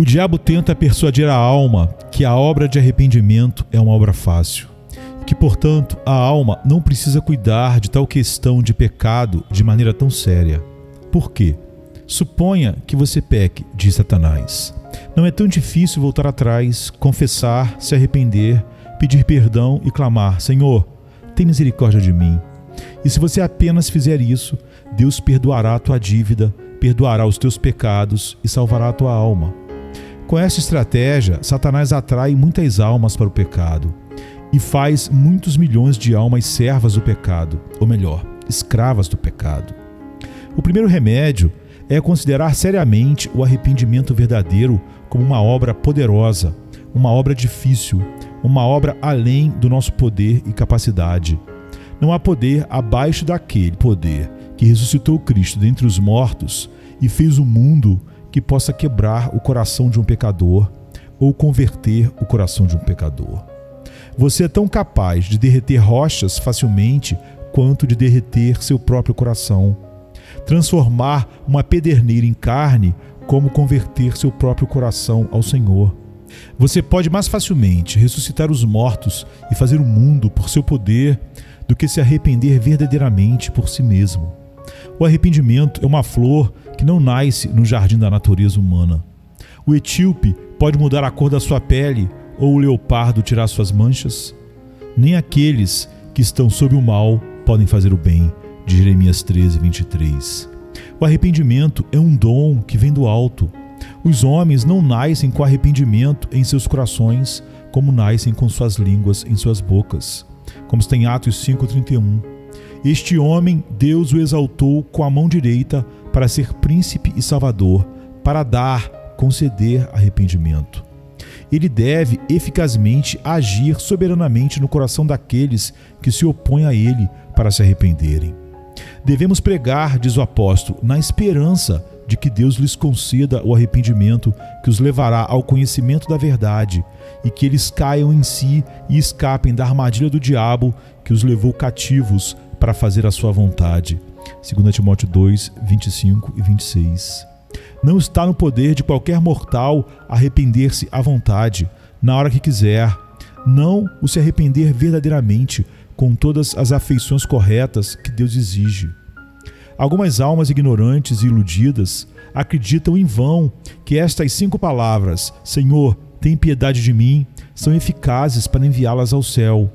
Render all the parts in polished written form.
O diabo tenta persuadir a alma que a obra de arrependimento é uma obra fácil, e que, portanto, a alma não precisa cuidar de tal questão de pecado de maneira tão séria. Por quê? Suponha que você peque, diz Satanás. Não é tão difícil voltar atrás, confessar, se arrepender, pedir perdão e clamar: Senhor, tem misericórdia de mim. E se você apenas fizer isso, Deus perdoará a tua dívida, perdoará os teus pecados e salvará a tua alma. Com essa estratégia, Satanás atrai muitas almas para o pecado e faz muitos milhões de almas servas do pecado, ou melhor, escravas do pecado. O primeiro remédio é considerar seriamente o arrependimento verdadeiro como uma obra poderosa, uma obra difícil, uma obra além do nosso poder e capacidade. Não há poder abaixo daquele poder que ressuscitou Cristo dentre os mortos e fez o mundo que possa quebrar o coração de um pecador ou converter o coração de um pecador. Você é tão capaz de derreter rochas facilmente quanto de derreter seu próprio coração. Transformar uma pederneira em carne como converter seu próprio coração ao Senhor. Você pode mais facilmente ressuscitar os mortos e fazer o mundo por seu poder do que se arrepender verdadeiramente por si mesmo. O arrependimento é uma flor que não nasce no jardim da natureza humana. O etíope pode mudar a cor da sua pele ou o leopardo tirar suas manchas. Nem aqueles que estão sob o mal podem fazer o bem, de Jeremias 13:23. O arrependimento é um dom que vem do alto. Os homens não nascem com arrependimento em seus corações, como nascem com suas línguas em suas bocas, como está em Atos 5:31. Este homem, Deus o exaltou com a mão direita para ser príncipe e salvador, para conceder arrependimento. Ele deve eficazmente agir soberanamente no coração daqueles que se opõem a ele para se arrependerem. Devemos pregar, diz o apóstolo, na esperança de que Deus lhes conceda o arrependimento que os levará ao conhecimento da verdade e que eles caiam em si e escapem da armadilha do diabo que os levou cativos para fazer a sua vontade. 2 Timóteo 2, 25 e 26. Não está no poder de qualquer mortal arrepender-se à vontade, na hora que quiser. Não o se arrepender verdadeiramente, com todas as afeições corretas que Deus exige. Algumas almas ignorantes e iludidas acreditam em vão que estas 5 palavras, Senhor, tem piedade de mim, são eficazes para enviá-las ao céu.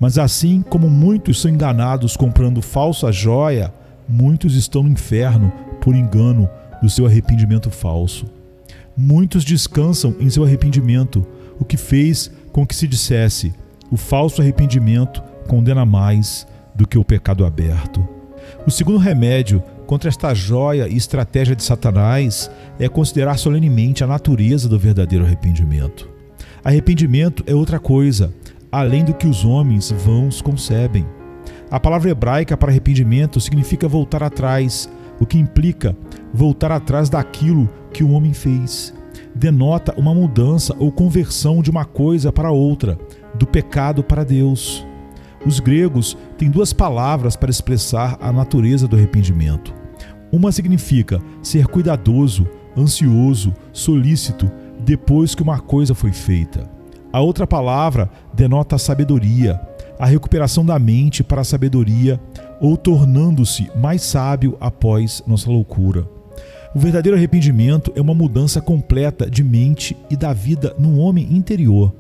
Mas assim como muitos são enganados comprando falsa joia, muitos estão no inferno por engano do seu arrependimento falso. Muitos descansam em seu arrependimento, o que fez com que se dissesse: o falso arrependimento condena mais do que o pecado aberto. O segundo remédio contra esta joia e estratégia de Satanás é considerar solenemente a natureza do verdadeiro arrependimento. Arrependimento é outra coisa, além do que os homens vãos concebem. A palavra hebraica para arrependimento significa voltar atrás, o que implica voltar atrás daquilo que o homem fez. Denota uma mudança ou conversão de uma coisa para outra, do pecado para Deus. Os gregos têm 2 palavras para expressar a natureza do arrependimento. Uma significa ser cuidadoso, ansioso, solícito, depois que uma coisa foi feita. A outra palavra denota a sabedoria, a recuperação da mente para a sabedoria ou tornando-se mais sábio após nossa loucura. O verdadeiro arrependimento é uma mudança completa de mente e da vida no homem interior.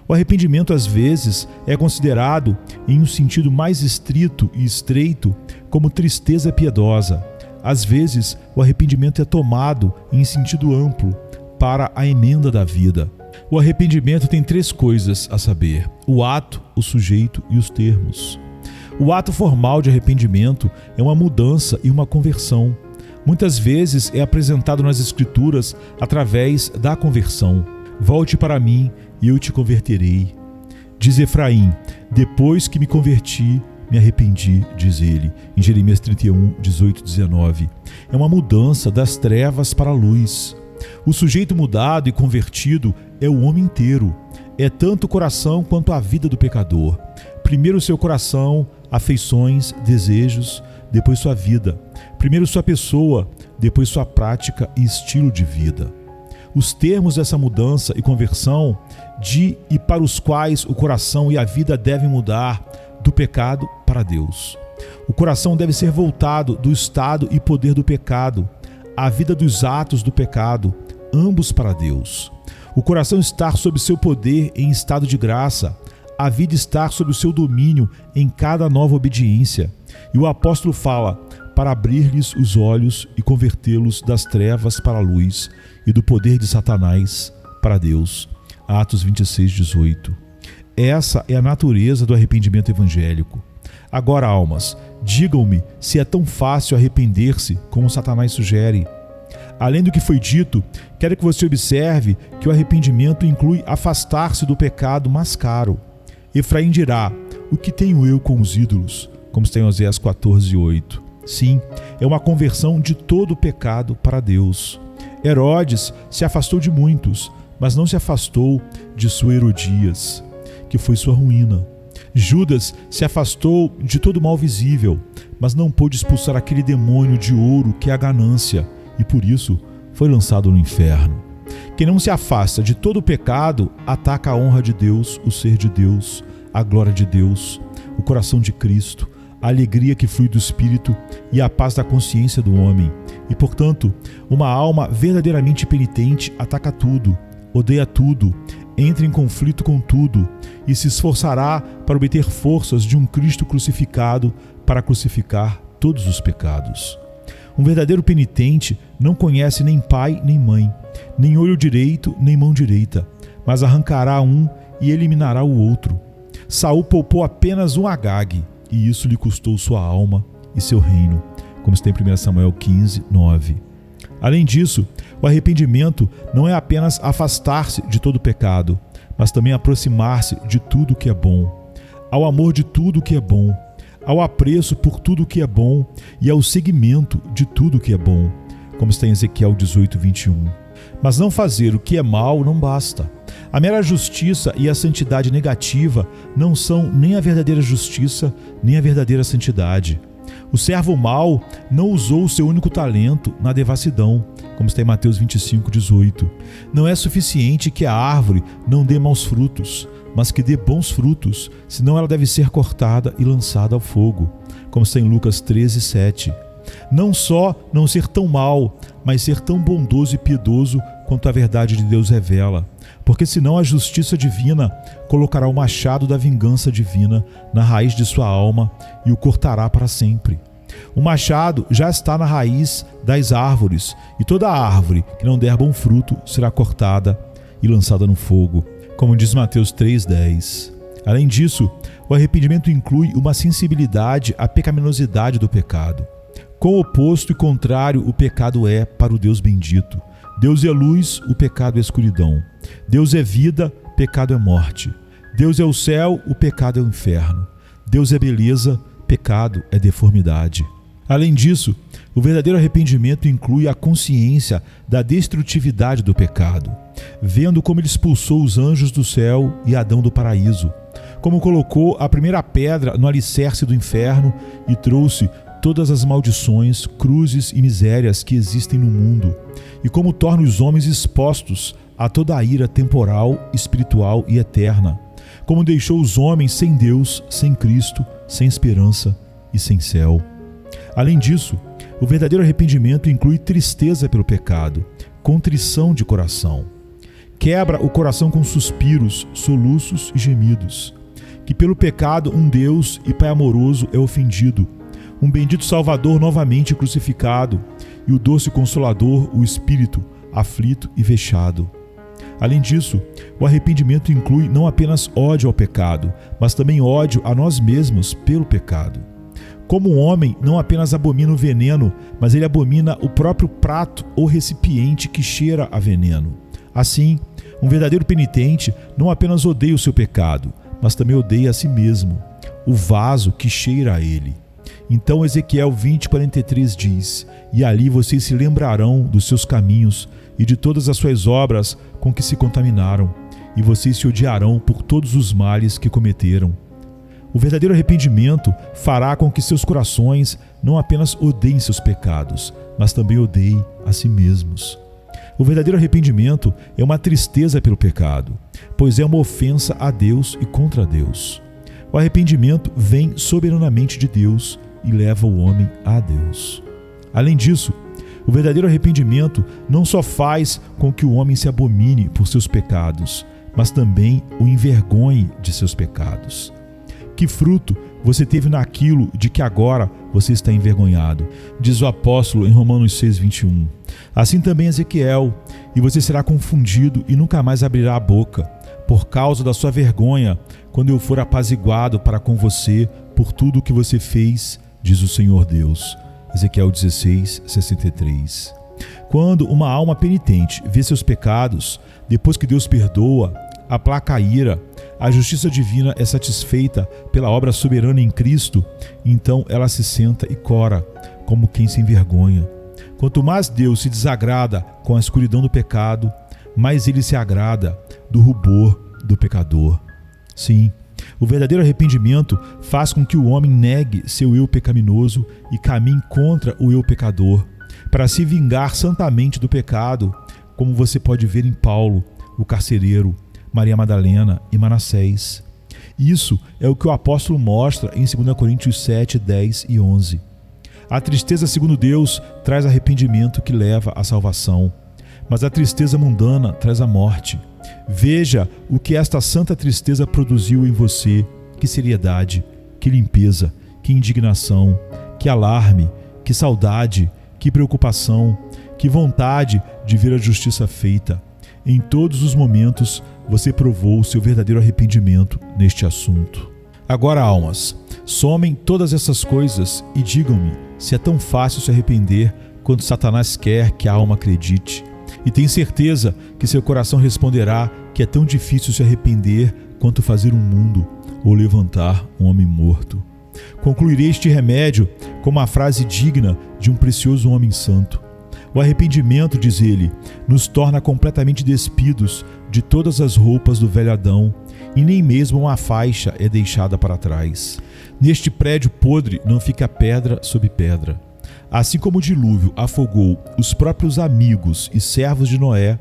O arrependimento, às vezes, é considerado, em um sentido mais estrito e estreito, como tristeza piedosa. Às vezes, o arrependimento é tomado em sentido amplo, para a emenda da vida. O arrependimento tem 3 coisas a saber: o ato, o sujeito e os termos. O ato formal de arrependimento é uma mudança e uma conversão. Muitas vezes é apresentado nas Escrituras através da conversão. Volte para mim e eu te converterei. Diz Efraim: depois que me converti, me arrependi, diz ele, em Jeremias 31, 18 e 19. É uma mudança das trevas para a luz. O sujeito mudado e convertido é o homem inteiro. É tanto o coração quanto a vida do pecador. Primeiro seu coração, afeições, desejos, depois sua vida. Primeiro sua pessoa, depois sua prática e estilo de vida. os termos dessa mudança e conversão de e para os quais o coração e a vida devem mudar do pecado para Deus. O coração deve ser voltado do estado e poder do pecado, à vida dos atos do pecado, ambos para Deus. O coração estar sob seu poder em estado de graça, a vida estar sob o seu domínio em cada nova obediência. E o apóstolo fala, para abrir-lhes os olhos e convertê-los das trevas para a luz e do poder de Satanás para Deus. Atos 26:18. Essa é a natureza do arrependimento evangélico. Agora, almas, digam-me se é tão fácil arrepender-se como Satanás sugere. Além do que foi dito, quero que você observe que o arrependimento inclui afastar-se do pecado mais caro. Efraim dirá, o que tenho eu com os ídolos? Como está em Oséias 14:8. Sim, é uma conversão de todo o pecado para Deus. Herodes se afastou de muitos, mas não se afastou de sua Herodias, que foi sua ruína. Judas se afastou de todo o mal visível, mas não pôde expulsar aquele demônio de ouro que é a ganância, e por isso foi lançado no inferno. Quem não se afasta de todo o pecado, ataca a honra de Deus, o ser de Deus, a glória de Deus, o coração de Cristo, a alegria que flui do Espírito e a paz da consciência do homem. E, portanto, uma alma verdadeiramente penitente ataca tudo, odeia tudo, entra em conflito com tudo e se esforçará para obter forças de um Cristo crucificado para crucificar todos os pecados. Um verdadeiro penitente não conhece nem pai nem mãe, nem olho direito nem mão direita, mas arrancará um e eliminará o outro. Saul poupou apenas um Agag, e isso lhe custou sua alma e seu reino, como está em 1 Samuel 15:9. Além disso, o arrependimento não é apenas afastar-se de todo pecado, mas também aproximar-se de tudo que é bom, ao amor de tudo que é bom, ao apreço por tudo que é bom e ao seguimento de tudo que é bom, como está em Ezequiel 18:21. Mas não fazer o que é mal não basta. A mera justiça e a santidade negativa não são nem a verdadeira justiça, nem a verdadeira santidade. O servo mau não usou o seu único talento na devassidão, como está em Mateus 25:18. Não é suficiente que a árvore não dê maus frutos, mas que dê bons frutos, senão ela deve ser cortada e lançada ao fogo, como está em Lucas 13:7. Não só não ser tão mau, mas ser tão bondoso e piedoso quanto a verdade de Deus revela, porque senão a justiça divina colocará o machado da vingança divina na raiz de sua alma e o cortará para sempre. O machado já está na raiz das árvores, e toda árvore que não der bom fruto será cortada e lançada no fogo, como diz Mateus 3:10. Além disso, o arrependimento inclui uma sensibilidade à pecaminosidade do pecado. Quão oposto e contrário o pecado é para o Deus bendito. Deus é luz, o pecado é escuridão. Deus é vida, pecado é morte. Deus é o céu, o pecado é o inferno. Deus é beleza, pecado é deformidade. Além disso, o verdadeiro arrependimento inclui a consciência da destrutividade do pecado, vendo como ele expulsou os anjos do céu e Adão do paraíso, como colocou a primeira pedra no alicerce do inferno e trouxe todas as maldições, cruzes e misérias que existem no mundo, e como torna os homens expostos a toda a ira temporal, espiritual e eterna, como deixou os homens sem Deus, sem Cristo, sem esperança e sem céu. Além disso, o verdadeiro arrependimento inclui tristeza pelo pecado, contrição de coração. Quebra o coração com suspiros, soluços e gemidos, que pelo pecado um Deus e Pai amoroso é ofendido, um bendito Salvador novamente crucificado, e o doce Consolador, o Espírito, aflito e vexado. Além disso, o arrependimento inclui não apenas ódio ao pecado, mas também ódio a nós mesmos pelo pecado. Como o homem não apenas abomina o veneno, mas ele abomina o próprio prato ou recipiente que cheira a veneno. Assim, um verdadeiro penitente não apenas odeia o seu pecado, mas também odeia a si mesmo, o vaso que cheira a ele. Então Ezequiel 20:43 diz: "E ali vocês se lembrarão dos seus caminhos e de todas as suas obras com que se contaminaram, e vocês se odiarão por todos os males que cometeram." O verdadeiro arrependimento fará com que seus corações não apenas odeiem seus pecados, mas também odeiem a si mesmos. O verdadeiro arrependimento é uma tristeza pelo pecado, pois é uma ofensa a Deus e contra Deus. O arrependimento vem soberanamente de Deus e leva o homem a Deus. Além disso, o verdadeiro arrependimento não só faz com que o homem se abomine por seus pecados, mas também o envergonhe de seus pecados. Que fruto você teve naquilo de que agora você está envergonhado? Diz o apóstolo em Romanos 6:21. Assim também Ezequiel, e você será confundido e nunca mais abrirá a boca, por causa da sua vergonha, quando eu for apaziguado para com você por tudo o que você fez, diz o Senhor Deus. Ezequiel 16:63. Quando uma alma penitente vê seus pecados, depois que Deus perdoa, aplaca a ira, a justiça divina é satisfeita pela obra soberana em Cristo, então ela se senta e cora, como quem se envergonha. Quanto mais Deus se desagrada com a escuridão do pecado, mais ele se agrada do rubor do pecador. Sim, o verdadeiro arrependimento faz com que o homem negue seu eu pecaminoso e caminhe contra o eu pecador, para se vingar santamente do pecado, como você pode ver em Paulo, o carcereiro, Maria Madalena e Manassés. Isso é o que o apóstolo mostra em 2 Coríntios 7, 10 e 11. A tristeza segundo Deus traz arrependimento que leva à salvação, mas a tristeza mundana traz a morte. Veja o que esta santa tristeza produziu em você: que seriedade, que limpeza, que indignação, que alarme, que saudade, que preocupação, que vontade de ver a justiça feita. Em todos os momentos você provou o seu verdadeiro arrependimento neste assunto. Agora, almas, somem todas essas coisas e digam-me se é tão fácil se arrepender quanto Satanás quer que a alma acredite. E tenho certeza que seu coração responderá que é tão difícil se arrepender quanto fazer um mundo ou levantar um homem morto. Concluirei este remédio com uma frase digna de um precioso homem santo. O arrependimento, diz ele, nos torna completamente despidos de todas as roupas do velho Adão, e nem mesmo uma faixa é deixada para trás. Neste prédio podre não fica pedra sobre pedra. Assim como o dilúvio afogou os próprios amigos e servos de Noé,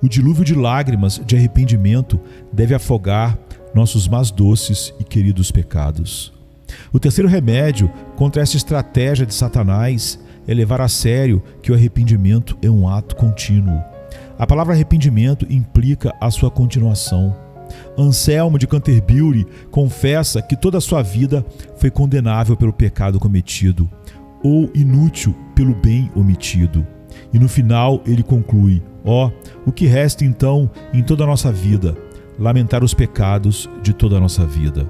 o dilúvio de lágrimas de arrependimento deve afogar nossos mais doces e queridos pecados. O terceiro remédio contra essa estratégia de Satanás é levar a sério que o arrependimento é um ato contínuo. A palavra arrependimento implica a sua continuação. Anselmo de Canterbury confessa que toda a sua vida foi condenável pelo pecado cometido, ou inútil pelo bem omitido. E no final ele conclui: o que resta então em toda a nossa vida? Lamentar os pecados de toda a nossa vida.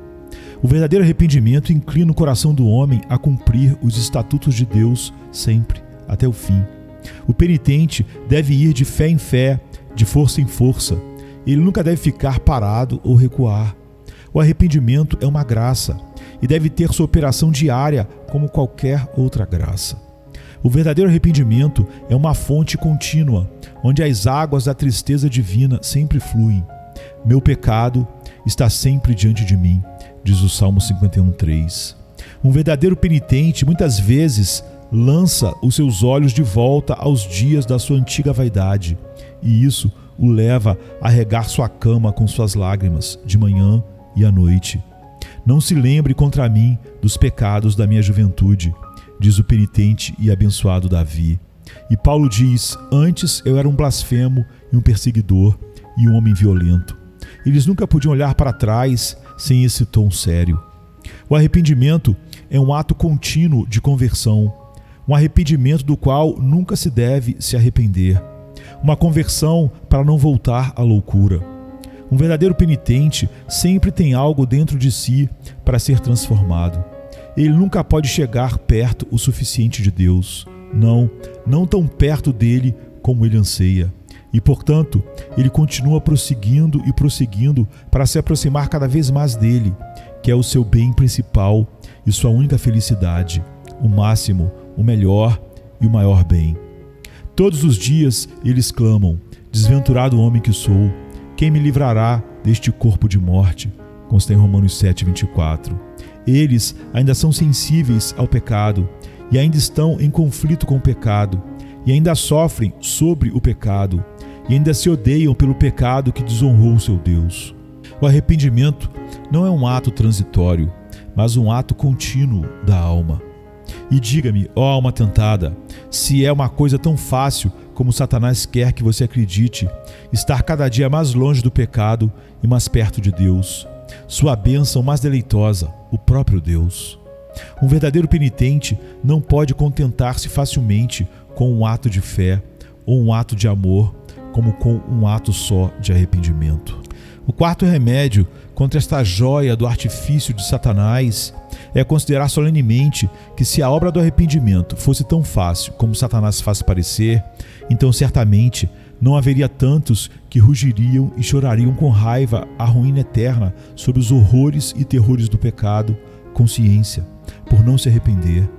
O verdadeiro arrependimento inclina o coração do homem a cumprir os estatutos de Deus sempre, até o fim. O penitente deve ir de fé em fé, de força em força. Ele nunca deve ficar parado ou recuar. O arrependimento é uma graça e deve ter sua operação diária como qualquer outra graça. O verdadeiro arrependimento é uma fonte contínua, onde as águas da tristeza divina sempre fluem. Meu pecado está sempre diante de mim, diz o Salmo 51:3. Um verdadeiro penitente muitas vezes lança os seus olhos de volta aos dias da sua antiga vaidade, e isso o leva a regar sua cama com suas lágrimas, de manhã e à noite. Não se lembre contra mim dos pecados da minha juventude, diz o penitente e abençoado Davi. E Paulo diz: antes eu era um blasfemo e um perseguidor e um homem violento. Eles nunca podiam olhar para trás sem esse tom sério. O arrependimento é um ato contínuo de conversão, um arrependimento do qual nunca se deve se arrepender, uma conversão para não voltar à loucura. Um verdadeiro penitente sempre tem algo dentro de si para ser transformado. Ele nunca pode chegar perto o suficiente de Deus, não tão perto dele como ele anseia. E, portanto, ele continua prosseguindo e prosseguindo para se aproximar cada vez mais dele, que é o seu bem principal e sua única felicidade, o máximo, o melhor e o maior bem. Todos os dias eles clamam: desventurado homem que sou, quem me livrará deste corpo de morte? Consta em Romanos 7:24. Eles ainda são sensíveis ao pecado e ainda estão em conflito com o pecado, e e ainda sofrem sobre o pecado, e ainda se odeiam pelo pecado que desonrou o seu Deus. O arrependimento não é um ato transitório, mas um ato contínuo da alma. E diga-me, ó alma tentada, se é uma coisa tão fácil como Satanás quer que você acredite, estar cada dia mais longe do pecado e mais perto de Deus, sua bênção mais deleitosa, o próprio Deus. Um verdadeiro penitente não pode contentar-se facilmente com um ato de fé ou um ato de amor, como com um ato só de arrependimento. O quarto remédio contra esta joia do artifício de Satanás é considerar solenemente que se a obra do arrependimento fosse tão fácil como Satanás faz parecer, então certamente não haveria tantos que rugiriam e chorariam com raiva a ruína eterna sobre os horrores e terrores do pecado, consciência, por não se arrepender.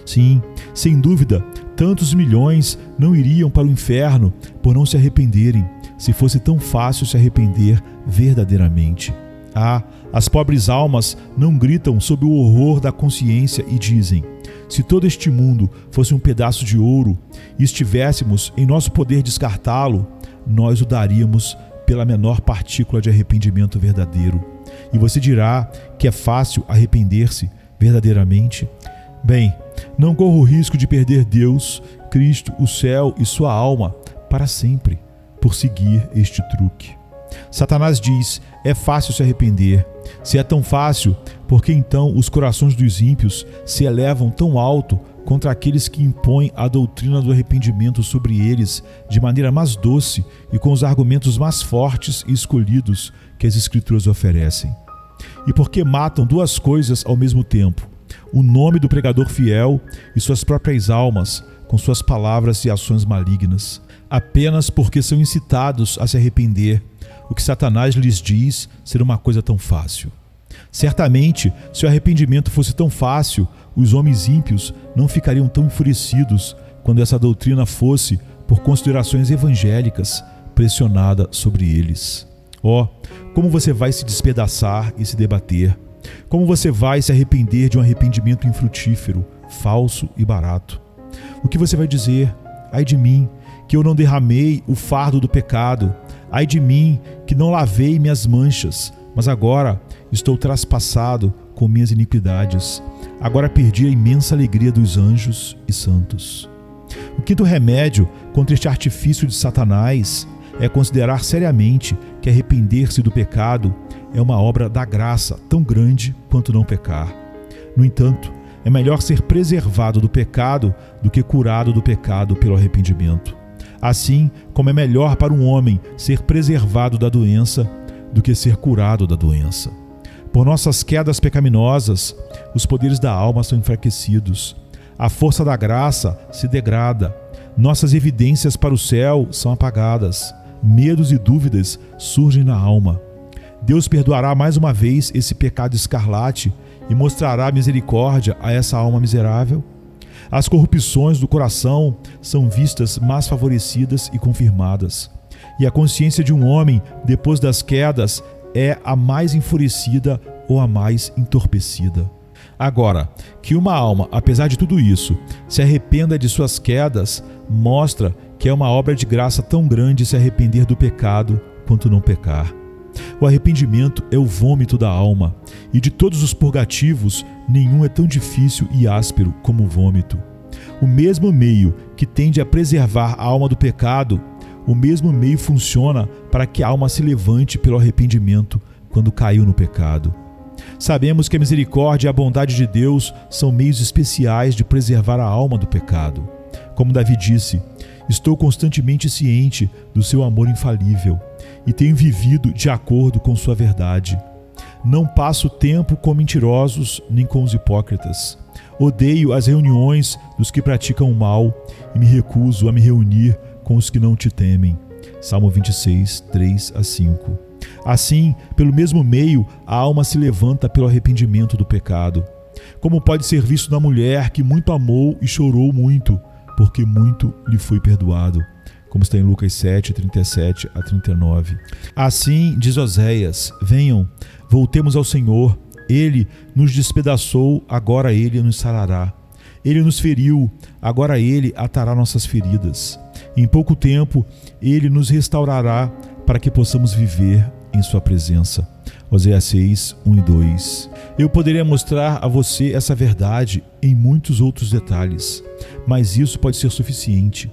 Sim, sem dúvida, tantos milhões não iriam para o inferno por não se arrependerem, se fosse tão fácil se arrepender verdadeiramente. As pobres almas não gritam sob o horror da consciência e dizem: se todo este mundo fosse um pedaço de ouro e estivéssemos em nosso poder descartá-lo, nós o daríamos pela menor partícula de arrependimento verdadeiro. E você dirá que é fácil arrepender-se verdadeiramente? Bem, não corra o risco de perder Deus, Cristo, o céu e sua alma para sempre por seguir este truque. Satanás diz: é fácil se arrepender. Se é tão fácil, por que então os corações dos ímpios se elevam tão alto contra aqueles que impõem a doutrina do arrependimento sobre eles de maneira mais doce e com os argumentos mais fortes e escolhidos que as Escrituras oferecem? E por que matam duas coisas ao mesmo tempo: o nome do pregador fiel e suas próprias almas, com suas palavras e ações malignas, apenas porque são incitados a se arrepender, o que Satanás lhes diz ser uma coisa tão fácil? Certamente, se o arrependimento fosse tão fácil, os homens ímpios não ficariam tão enfurecidos quando essa doutrina fosse, por considerações evangélicas, pressionada sobre eles. Como você vai se despedaçar e se debater? Como você vai se arrepender de um arrependimento infrutífero, falso e barato? O que você vai dizer? Ai de mim, que eu não derramei o fardo do pecado. Ai de mim, que não lavei minhas manchas, mas agora estou traspassado com minhas iniquidades. Agora perdi a imensa alegria dos anjos e santos. O quinto remédio contra este artifício de Satanás é considerar seriamente que arrepender-se do pecado é uma obra da graça tão grande quanto não pecar. No entanto, é melhor ser preservado do pecado do que curado do pecado pelo arrependimento. Assim como é melhor para um homem ser preservado da doença do que ser curado da doença. Por nossas quedas pecaminosas, os poderes da alma são enfraquecidos. A força da graça se degrada. Nossas evidências para o céu são apagadas. Medos e dúvidas surgem na alma. Deus perdoará mais uma vez esse pecado escarlate e mostrará misericórdia a essa alma miserável? As corrupções do coração são vistas mais favorecidas e confirmadas, e a consciência de um homem, depois das quedas, é a mais enfurecida ou a mais entorpecida. Agora, que uma alma, apesar de tudo isso, se arrependa de suas quedas, mostra que é uma obra de graça tão grande se arrepender do pecado quanto não pecar. O arrependimento é o vômito da alma, e de todos os purgativos, nenhum é tão difícil e áspero como o vômito. O mesmo meio que tende a preservar a alma do pecado, o mesmo meio funciona para que a alma se levante pelo arrependimento quando caiu no pecado. Sabemos que a misericórdia e a bondade de Deus são meios especiais de preservar a alma do pecado. Como Davi disse: estou constantemente ciente do seu amor infalível e tenho vivido de acordo com sua verdade. Não passo tempo com mentirosos nem com os hipócritas. Odeio as reuniões dos que praticam o mal e me recuso a me reunir com os que não te temem. Salmo 26, 3-5. Assim, pelo mesmo meio, a alma se levanta pelo arrependimento do pecado. Como pode ser visto na mulher que muito amou e chorou muito, porque muito lhe foi perdoado. Como está em Lucas 7, 37-39. Assim diz Oséias: venham, voltemos ao Senhor. Ele nos despedaçou, agora Ele nos sarará. Ele nos feriu, agora Ele atará nossas feridas. Em pouco tempo, Ele nos restaurará para que possamos viver em sua presença. Oséias 6, 1 e 2. Eu poderia mostrar a você essa verdade em muitos outros detalhes, mas isso pode ser suficiente.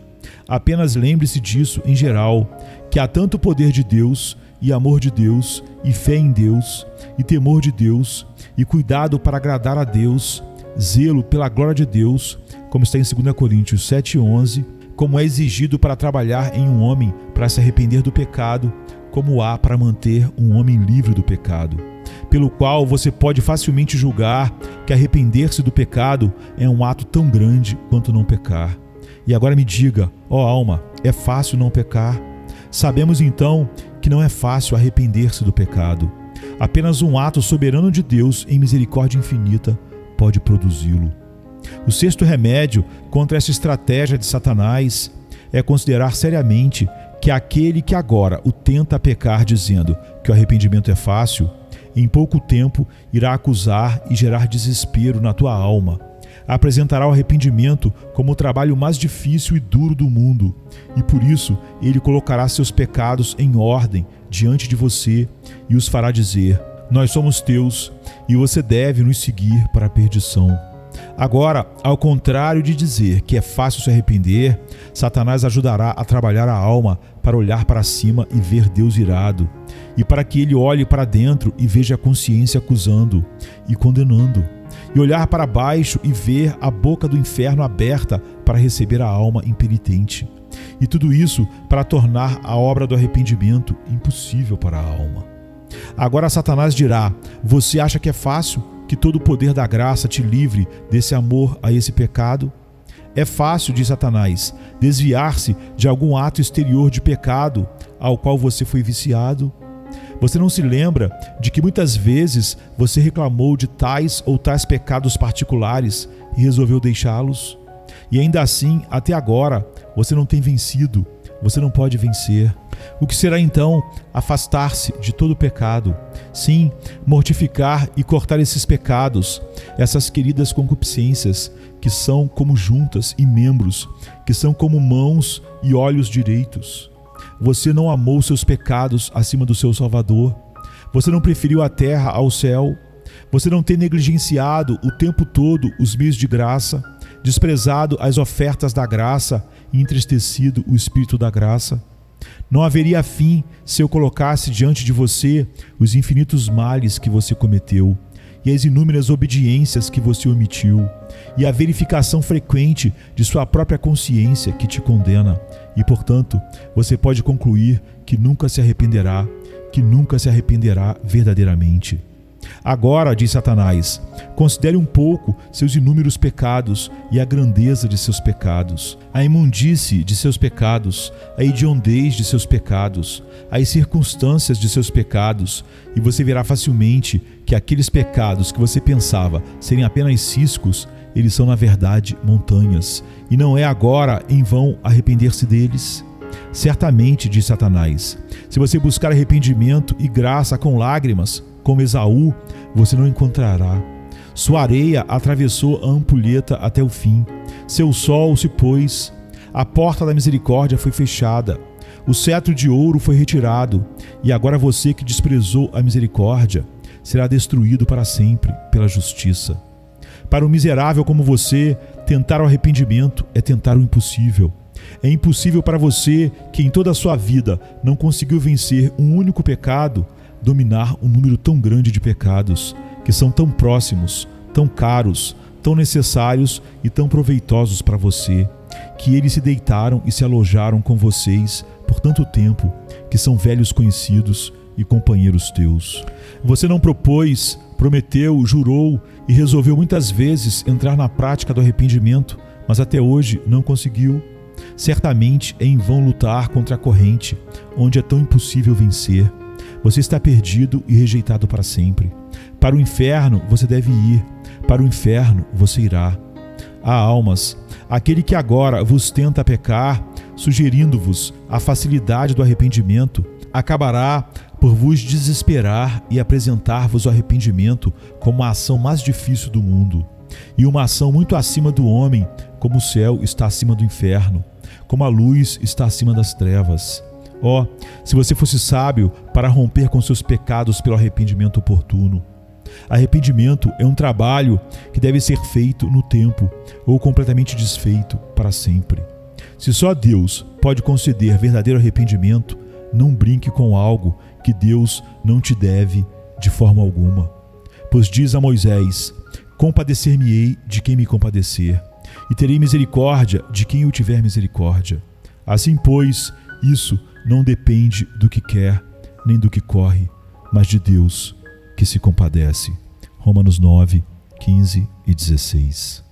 Apenas lembre-se disso em geral, que há tanto poder de Deus, e amor de Deus, e fé em Deus, e temor de Deus, e cuidado para agradar a Deus, zelo pela glória de Deus, como está em 2 Coríntios 7,11, como é exigido para trabalhar em um homem para se arrepender do pecado, como há para manter um homem livre do pecado, pelo qual você pode facilmente julgar que arrepender-se do pecado é um ato tão grande quanto não pecar. E agora me diga, ó alma, é fácil não pecar? Sabemos então que não é fácil arrepender-se do pecado. Apenas um ato soberano de Deus em misericórdia infinita pode produzi-lo. O sexto remédio contra essa estratégia de Satanás é considerar seriamente que aquele que agora o tenta pecar dizendo que o arrependimento é fácil, em pouco tempo irá acusar e gerar desespero na tua alma. Apresentará o arrependimento como o trabalho mais difícil e duro do mundo, e por isso ele colocará seus pecados em ordem diante de você e os fará dizer: nós somos teus e você deve nos seguir para a perdição. Agora, ao contrário de dizer que é fácil se arrepender, Satanás ajudará a trabalhar a alma para olhar para cima e ver Deus irado, e para que ele olhe para dentro e veja a consciência acusando e condenando, e olhar para baixo e ver a boca do inferno aberta para receber a alma impenitente. E tudo isso para tornar a obra do arrependimento impossível para a alma. Agora Satanás dirá: você acha que é fácil que todo o poder da graça te livre desse amor a esse pecado? É fácil, diz Satanás, desviar-se de algum ato exterior de pecado ao qual você foi viciado? Você não se lembra de que muitas vezes você reclamou de tais ou tais pecados particulares e resolveu deixá-los? E ainda assim, até agora, você não tem vencido, você não pode vencer. O que será então afastar-se de todo pecado? Sim, mortificar e cortar esses pecados, essas queridas concupiscências, que são como juntas e membros, que são como mãos e olhos direitos. Você não amou seus pecados acima do seu Salvador. Você não preferiu a terra ao céu. Você não tem negligenciado o tempo todo os meios de graça, desprezado as ofertas da graça e entristecido o Espírito da graça. Não haveria fim se eu colocasse diante de você os infinitos males que você cometeu, e as inúmeras obediências que você omitiu, e a verificação frequente de sua própria consciência que te condena, e, portanto, você pode concluir que nunca se arrependerá verdadeiramente. Agora, diz Satanás, considere um pouco seus inúmeros pecados e a grandeza de seus pecados, a imundície de seus pecados, a hediondez de seus pecados, as circunstâncias de seus pecados, e você verá facilmente que aqueles pecados que você pensava serem apenas ciscos, eles são na verdade montanhas, e não é agora em vão arrepender-se deles. Certamente, diz Satanás, se você buscar arrependimento e graça com lágrimas, como Esaú, você não encontrará. Sua areia atravessou a ampulheta até o fim. Seu sol se pôs. A porta da misericórdia foi fechada. O cetro de ouro foi retirado. E agora você que desprezou a misericórdia será destruído para sempre pela justiça. Para um miserável como você, tentar o arrependimento é tentar o impossível. É impossível para você, que em toda a sua vida não conseguiu vencer um único pecado, dominar um número tão grande de pecados, que são tão próximos, tão caros, tão necessários e tão proveitosos para você, que eles se deitaram e se alojaram com vocês por tanto tempo, que são velhos conhecidos e companheiros teus. Você não propôs, prometeu, jurou e resolveu muitas vezes entrar na prática do arrependimento, mas até hoje não conseguiu. Certamente é em vão lutar contra a corrente, onde é tão impossível vencer. Você está perdido e rejeitado para sempre. Para o inferno você deve ir, para o inferno você irá. Ah, almas, aquele que agora vos tenta pecar, sugerindo-vos a facilidade do arrependimento, acabará por vos desesperar e apresentar-vos o arrependimento como a ação mais difícil do mundo. e uma ação muito acima do homem, como o céu está acima do inferno, como a luz está acima das trevas. Ó, se você fosse sábio para romper com seus pecados pelo arrependimento oportuno. Arrependimento é um trabalho que deve ser feito no tempo ou completamente desfeito para sempre. Se só Deus pode conceder verdadeiro arrependimento, não brinque com algo que Deus não te deve de forma alguma. Pois diz a Moisés: compadecer-me-ei de quem me compadecer, e terei misericórdia de quem eu tiver misericórdia. Assim, pois, isso não depende do que quer, nem do que corre, mas de Deus, que se compadece. Romanos 9, 15 e 16.